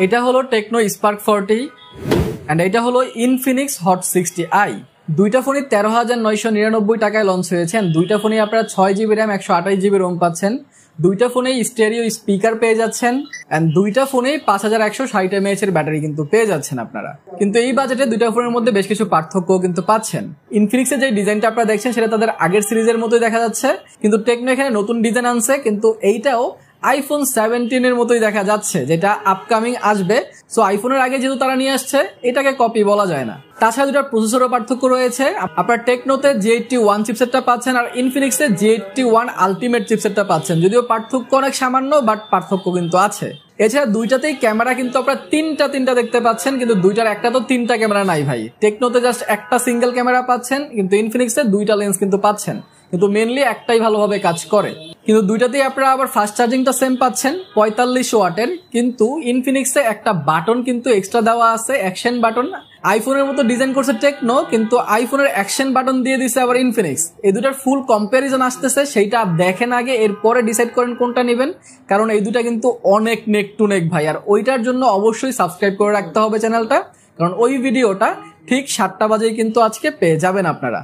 এটা হলো Tecno Spark 40 and এটা হলো ইনফিনিক্স হট 60i। দুইটা ফোনই 13,999 টাকায় লঞ্চ হয়েছে। দুইটা ফোনই আপনারা 6GB র্যাম 128GB রোম পাচ্ছেন। দুইটা ফোনেই স্টেরিও স্পিকার পেয়ে যাচ্ছেন এন্ড দুইটা ফোনেই 5160 mAh এর ব্যাটারি কিন্তু পেয়ে যাচ্ছেন আপনারা। কিন্তু এই বাজেটে দুইটা ফোনের মধ্যে বেশ কিছু পার্থক্য কিন্তু পাচ্ছেন। ইনফিনিক্সের যে ডিজাইনটা আপনারা দেখছেন সেটা তাদের আগের সিরিজের মতোই দেখা যাচ্ছে, কিন্তু টেকনো এখানে নতুন ডিজাইন আনছে, কিন্তু এইটাও আইফোন 17 এর মতোই দেখা যাচ্ছে, যেটা আপকামিং আসবে। সো আইফোনের আগে যেহেতু তারা নিয়ে আসছে, এটাকে কপি বলা যায় না। তাছাড়া দুটার প্রসেসরও পার্থক্য রয়েছে। আপনার টেকনোতে G81 চিপসেটটা পাচ্ছেন আর ইনফিনিক্সে G81 আলটিমেট চিপসেটটা পাচ্ছেন। যদিও পার্থক্য অনেক সামান্য, বাট পার্থক্য কিন্তু আছে। এছাড়া দুইটাতেই ক্যামেরা কিন্তু আপনারা তিনটা দেখতে পাচ্ছেন, কিন্তু দুইটার একটা তো তিনটা ক্যামেরা নাই ভাই। টেকনোতে জাস্ট একটা সিঙ্গেল ক্যামেরা পাচ্ছেন, কিন্তু ইনফিনিক্সে দুইটা লেন্স কিন্তু পাচ্ছেন, কিন্তু মেনলি একটাই ভালোভাবে কাজ করে। কিন্তু দুইটাতেই আপনারা আবার ফাস্ট চার্জিংটা সেম পাচ্ছেন 45 ওয়াটের, কিন্তু ইনফিনিক্সে একটা বাটন কিন্তু এক্সট্রা দেওয়া আছে, অ্যাকশন বাটন। আইফোনের মতো ডিজাইন করছে টেকনো, কিন্তু আইফোনের অ্যাকশন বাটন দিয়ে দিছে আবার ইনফিনিক্স। এই দুটার ফুল কম্প্যারিজন আসতেছে, সেইটা দেখেন আগে, এরপরে ডিসাইড করেন কোনটা নেবেন, কারণ এই দুটা কিন্তু অনেক নেক টু নেক ভাই। আর ওইটার জন্য অবশ্যই সাবস্ক্রাইব করে রাখতে হবে চ্যানেলটা, কারণ ওই ভিডিওটা ঠিক 7টা বাজেই কিন্তু আজকে পেয়ে যাবেন আপনারা।